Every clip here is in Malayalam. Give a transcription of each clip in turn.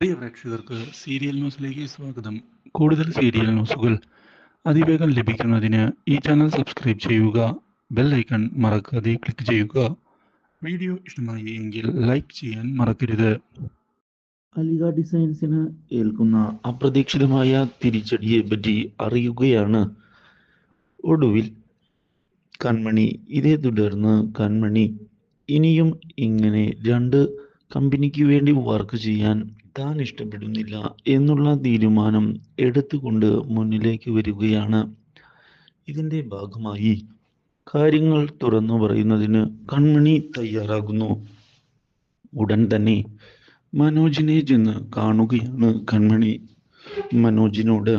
പ്രിയ പ്രേക്ഷകർക്ക് സീരിയൽ ന്യൂസിലേക്ക് സ്വാഗതം. കൂടുതൽ സീരിയൽ ന്യൂസുകൾ അതിവേഗം ലഭിക്കുന്നതിന് ഈ ചാനൽ സബ്സ്ക്രൈബ് ചെയ്യുക. ബെൽ ഐക്കൺ മറക്കാതെ ക്ലിക്ക് ചെയ്യുക. വീഡിയോ ഇഷ്ടമായി എങ്കിൽ ലൈക്ക് ചെയ്യാൻ മറക്കരുത്. അലിഗ ഡിസൈൻസിന് ഏൽക്കുന്ന അപ്രതീക്ഷിതമായ തിരിച്ചടിയെ പറ്റി അറിയുകയാണ് ഒടുവിൽ കൺമണി. ഇതേ തുടർന്ന് കൺമണി ഇനിയും ഇങ്ങനെ രണ്ട് കമ്പനിക്ക് വേണ്ടി വർക്ക് ചെയ്യാൻ താൻ ഇഷ്ടപ്പെടുന്നില്ല എന്നുള്ള തീരുമാനം എടുത്തുകൊണ്ട് മുന്നിലേക്ക് വരികയാണ്. ഇതിന്റെ ഭാഗമായി കാര്യങ്ങൾ തുറന്നു പറയുന്നതിന് കൺമണി തയ്യാറാകുന്നു. ഉടൻ തന്നെ മനോജിനെ ചെന്ന് കാണുകയാണ് കൺമണി. മനോജിനോട്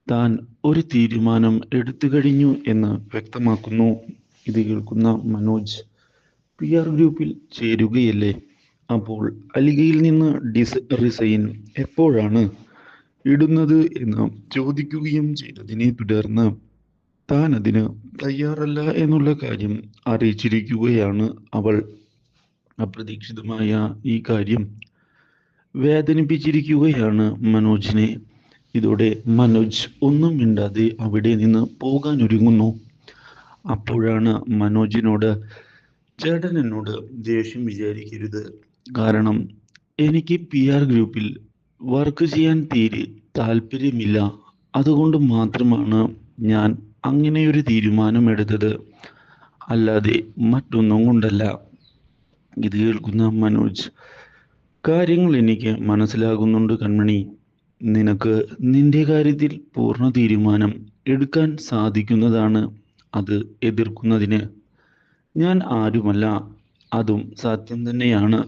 താൻ ഒരു തീരുമാനം എടുത്തു കഴിഞ്ഞു എന്ന് വ്യക്തമാക്കുന്നു. ഇത് കേൾക്കുന്ന മനോജ്, PR ഗ്രൂപ്പിൽ ചേരുകയല്ലേ? അപ്പോൾ അലിഗയിൽ നിന്ന് റിസൈൻ എപ്പോഴാണ് ഇടുന്നത് എന്ന് ചോദിക്കുകയും ചെയ്തതിനെ തുടർന്ന് താൻ അതിന് തയ്യാറല്ല എന്നുള്ള കാര്യം അറിയിച്ചിരിക്കുകയാണ് അവൾ. അപ്രതീക്ഷിതമായ ഈ കാര്യം വേദനിപ്പിച്ചിരിക്കുകയാണ് മനോജിനെ. ഇതോടെ മനോജ് ഒന്നും മിണ്ടാതെ അവിടെ നിന്ന് പോകാൻ ഒരുങ്ങുന്നു. അപ്പോഴാണ് മനോജിനോട്, ചേട്ടൻ എന്നോട് ദേഷ്യം വിചാരിക്കരുത്, കാരണം എനിക്ക് PR ഗ്രൂപ്പിൽ വർക്ക് ചെയ്യാൻ തീരെ താല്പര്യമില്ല. അതുകൊണ്ട് മാത്രമാണ് ഞാൻ അങ്ങനെയൊരു തീരുമാനം എടുത്തത്, അല്ലാതെ മറ്റൊന്നും കൊണ്ടല്ല. ഇത് കേൾക്കുന്ന മനോജ്, കാര്യങ്ങൾ എനിക്ക് മനസ്സിലാകുന്നുണ്ട് കൺമണി. നിനക്ക് നിന്റെ കാര്യത്തിൽ പൂർണ്ണ തീരുമാനം എടുക്കാൻ സാധിക്കുന്നതാണ്. അത് എതിർക്കുന്നതിന് ഞാൻ ആരുമല്ല, അതും സത്യം തന്നെയാണ്.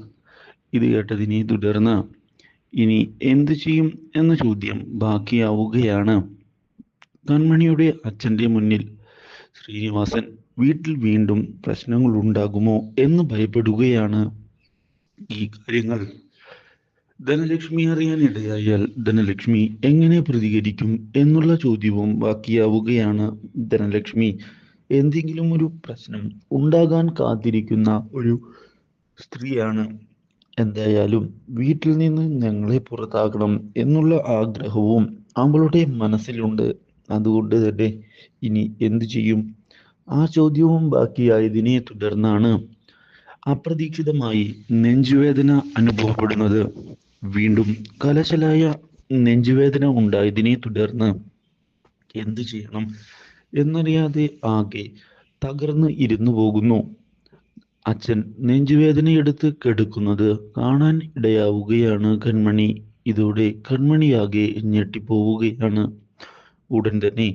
ഇത് കേട്ടതിനെ തുടർന്ന് ഇനി എന്തു ചെയ്യും എന്ന ചോദ്യം ബാക്കിയാവുകയാണ്. കൺമണിയുടെ അച്ഛൻ്റെ മുന്നിൽ ശ്രീനിവാസൻ വീട്ടിൽ വീണ്ടും പ്രശ്നങ്ങൾ ഉണ്ടാകുമോ എന്ന് ഭയപ്പെടുകയാണ്. ഈ കാര്യങ്ങൾ ധനലക്ഷ്മി അറിയാനിടയായാൽ ധനലക്ഷ്മി എങ്ങനെ പ്രതികരിക്കും എന്നുള്ള ചോദ്യവും ബാക്കിയാവുകയാണ്. ധനലക്ഷ്മി എന്തെങ്കിലും ഒരു പ്രശ്നം ഉണ്ടാകാൻ കാത്തിരിക്കുന്ന ഒരു സ്ത്രീയാണ്. എന്തായാലും വീട്ടിൽ നിന്ന് ഞങ്ങളെ പുറത്താക്കണം എന്നുള്ള ആഗ്രഹവും അവളുടെ മനസ്സിലുണ്ട്. അതുകൊണ്ട് തന്നെ ഇനി എന്തു ചെയ്യും? ആ ചോദ്യവും ബാക്കിയായതിനെ തുടർന്നാണ് അപ്രതീക്ഷിതമായി നെഞ്ചുവേദന അനുഭവപ്പെടുന്നത്. വീണ്ടും കലശലായ നെഞ്ചുവേദന ഉണ്ടായതിനെ തുടർന്ന് എന്തു ചെയ്യണം എന്നറിയാതെ ആകെ തകർന്ന് ഇരുന്നു പോകുന്നു. അച്ഛൻ നെഞ്ചുവേദനയെടുത്ത് കിടക്കുന്നത് കാണാൻ ഇടയാവുകയാണ് കൺമണി. ഇതോടെ കൺമണിയാകെ ഞെട്ടിപ്പോവുകയാണ്. ഉടൻ തന്നെ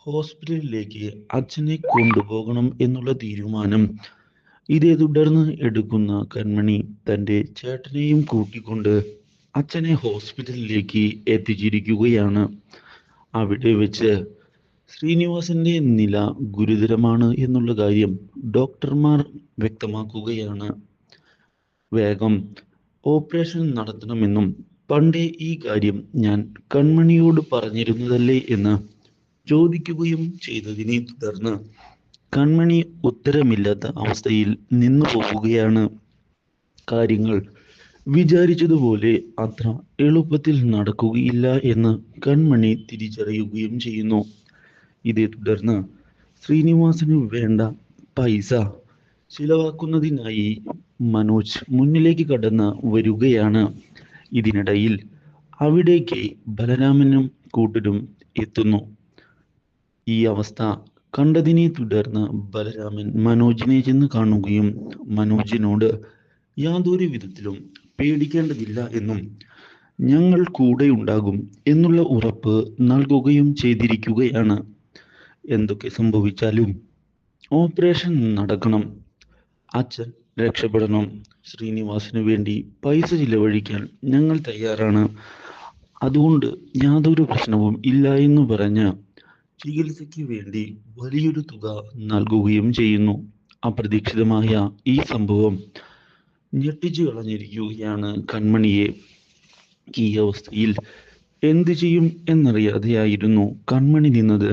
ഹോസ്പിറ്റലിലേക്ക് അച്ഛനെ കൊണ്ടുപോകണം എന്നുള്ള തീരുമാനം ഇതേ തുടർന്ന് എടുക്കുന്ന കൺമണി തൻ്റെ ചേട്ടനെയും കൂട്ടിക്കൊണ്ട് അച്ഛനെ ഹോസ്പിറ്റലിലേക്ക് എത്തിച്ചിരിക്കുകയാണ്. അവിടെ വെച്ച് ശ്രീനിവാസന്റെ നില ഗുരുതരമാണ് എന്നുള്ള കാര്യം ഡോക്ടർമാർ വ്യക്തമാക്കുകയാണ്. വേഗം ഓപ്പറേഷൻ നടത്തണമെന്നും പണ്ടേ ഈ കാര്യം ഞാൻ കൺമണിയോട് പറഞ്ഞിരുന്നതല്ലേ എന്ന് ചോദിക്കുകയും ചെയ്തതിനെ തുടർന്ന് കൺമണി ഉത്തരമില്ലാത്ത അവസ്ഥയിൽ നിന്നു പോവുകയാണ്. കാര്യങ്ങൾ വിചാരിച്ചതുപോലെ അത്ര എളുപ്പത്തിൽ നടക്കുകയില്ല എന്ന് കൺമണി തിരിച്ചറിയുകയും ചെയ്യുന്നു. ഇതേ തുടർന്ന് ശ്രീനിവാസന് വേണ്ട പൈസ ചിലവാക്കുന്നതിനായി മനോജ് മുന്നിലേക്ക് കടന്ന് വരികയാണ്. ഇതിനിടയിൽ അവിടേക്ക് ബലരാമനും കൂട്ടരും എത്തുന്നു. ഈ അവസ്ഥ കണ്ടതിനെ തുടർന്ന് ബലരാമൻ മനോജിനെ ചെന്ന് കാണുകയും മനോജിനോട് യാതൊരു വിധത്തിലും പേടിക്കേണ്ടതില്ല എന്നും ഞങ്ങൾ കൂടെ ഉണ്ടാകും എന്നുള്ള ഉറപ്പ് നൽകുകയും ചെയ്തിരിക്കുകയാണ്. എന്തൊക്കെ സംഭവിച്ചാലും ഓപ്പറേഷൻ നടക്കണം, അച്ഛൻ രക്ഷപ്പെടണം, ശ്രീനിവാസിന് വേണ്ടി പൈസ ചിലവഴിക്കാൻ ഞങ്ങൾ തയ്യാറാണ്, അതുകൊണ്ട് യാതൊരു പ്രശ്നവും ഇല്ല എന്ന് പറഞ്ഞ് ചികിത്സയ്ക്ക് വേണ്ടി വലിയൊരു തുക നൽകുകയും ചെയ്യുന്നു. അപ്രതീക്ഷിതമായ ഈ സംഭവം ഞെട്ടിച്ചു കളഞ്ഞിരിക്കുകയാണ് കൺമണിയെ. ഈ അവസ്ഥയിൽ എന്തു ചെയ്യും എന്നറിയാതെയായിരുന്നു കൺമണി നിന്നത്.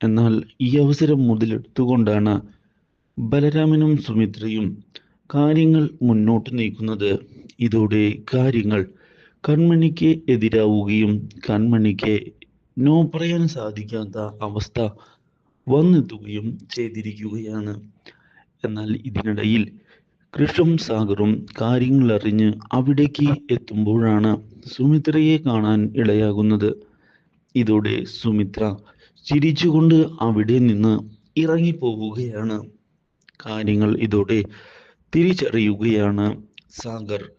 എന്നാൽ ഈ അവസരം മുതലെടുത്തുകൊണ്ടാണ് ബലരാമനും സുമിത്രയും കാര്യങ്ങൾ മുന്നോട്ട് നീക്കുന്നത്. ഇതോടെ കാര്യങ്ങൾ കൺമണിക്ക് എതിരാവുകയും കൺമണിക്ക് നോ പറയാൻ സാധിക്കാത്ത അവസ്ഥ വന്നെത്തുകയും ചെയ്തിരിക്കുകയാണ്. എന്നാൽ ഇതിനിടയിൽ കൃഷും സാഗറും കാര്യങ്ങൾ അറിഞ്ഞ് അവിടേക്ക് എത്തുമ്പോഴാണ് സുമിത്രയെ കാണാൻ ഇടയാകുന്നത്. ഇതോടെ സുമിത്ര ചിരിച്ചുകൊണ്ട് അവിടെ നിന്ന് ഇറങ്ങിപ്പോവുകയാണ്. കാര്യങ്ങൾ ഇതോടെ തിരിച്ചറിയുകയാണ് സാഗർ.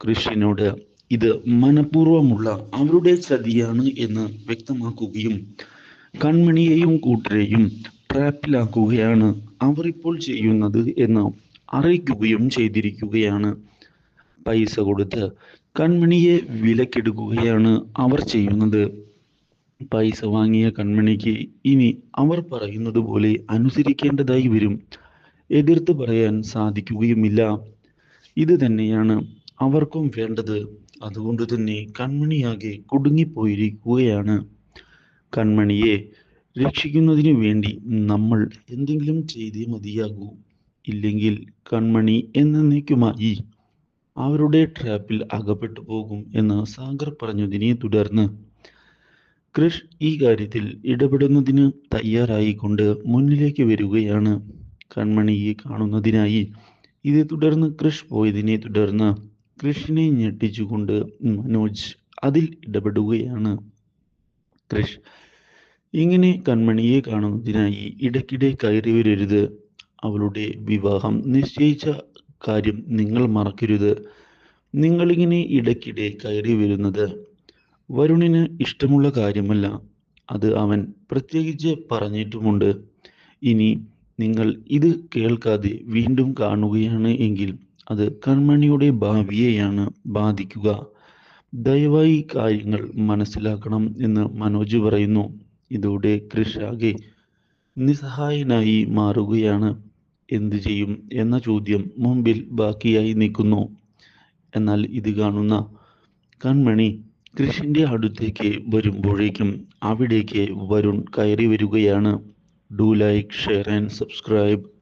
കൃഷിനോട് ഇത് മനഃപൂർവ്വമുള്ള അവരുടെ ചതിയാണ് എന്ന് വ്യക്തമാക്കുകയും കൺമണിയെയും കൂട്ടരെയും ട്രാപ്പിലാക്കുകയാണ് അവർ ഇപ്പോൾ ചെയ്യുന്നത് എന്ന് അറിയിക്കുകയും ചെയ്തിരിക്കുകയാണ്. പൈസ കൊടുത്ത് കൺമണിയെ വിലക്കെടുക്കുകയാണ് അവർ ചെയ്യുന്നത്. പൈസ വാങ്ങിയ കൺമണിക്ക് ഇനി അവർ പറയുന്നത് പോലെ അനുസരിക്കേണ്ടതായി വരും. എതിർത്ത് പറയാൻ സാധിക്കുകയുമില്ല. ഇത് തന്നെയാണ് അവർക്കും വേണ്ടത്. അതുകൊണ്ട് തന്നെ കൺമണിയാകെ കുടുങ്ങിപ്പോയിരിക്കുകയാണ്. കൺമണിയെ രക്ഷിക്കുന്നതിന് വേണ്ടി നമ്മൾ എന്തെങ്കിലും ചെയ്തേ മതിയാകൂ. ഇല്ലെങ്കിൽ കൺമണി എന്നേക്കുമായി അവരുടെ ട്രാപ്പിൽ അകപ്പെട്ടു പോകും എന്ന് സാഗർ പറഞ്ഞതിനെ തുടർന്ന് കൃഷ് ഈ കാര്യത്തിൽ ഇടപെടുന്നതിന് തയ്യാറായിക്കൊണ്ട് മുന്നിലേക്ക് വരികയാണ് കൺമണിയെ കാണുന്നതിനായി. ഇതേ തുടർന്ന് കൃഷ് പോയതിനെ തുടർന്ന് കൃഷിനെ ഞെട്ടിച്ചുകൊണ്ട് മനോജ് അതിൽ ഇടപെടുകയാണ്. കൃഷ് ഇങ്ങനെ കൺമണിയെ കാണുന്നതിനായി ഇടയ്ക്കിടെ കയറി വരരുത്. അവളുടെ വിവാഹം നിശ്ചയിച്ച കാര്യം നിങ്ങൾ മറക്കരുത്. നിങ്ങളിങ്ങനെ ഇടയ്ക്കിടെ കയറി വരുന്നത് വരുണിന് ഇഷ്ടമുള്ള കാര്യമല്ല. അത് അവൻ പ്രത്യേകിച്ച് പറഞ്ഞിട്ടുമുണ്ട്. ഇനി നിങ്ങൾ ഇത് കേൾക്കാതെ വീണ്ടും കാണുകയാണ് എങ്കിൽ അത് കൺമണിയുടെ ഭാവിയെയാണ് ബാധിക്കുക. ദയവായി കാര്യങ്ങൾ മനസ്സിലാക്കണം എന്ന് മനോജ് പറയുന്നു. ഇതോടെ കൃഷ് ആകെ നിസ്സഹായനായി മാറുകയാണ്. എന്തു ചെയ്യും എന്ന ചോദ്യം മുമ്പിൽ ബാക്കിയായി നിൽക്കുന്നു. എന്നാൽ ഇത് കാണുന്ന കൺമണി കൃഷിന്റെ അടുത്തേക്ക് വരുമ്പോഴേക്കും അവിടേക്ക് വരുൺ കയറി വരികയാണ്. Do like, share and subscribe.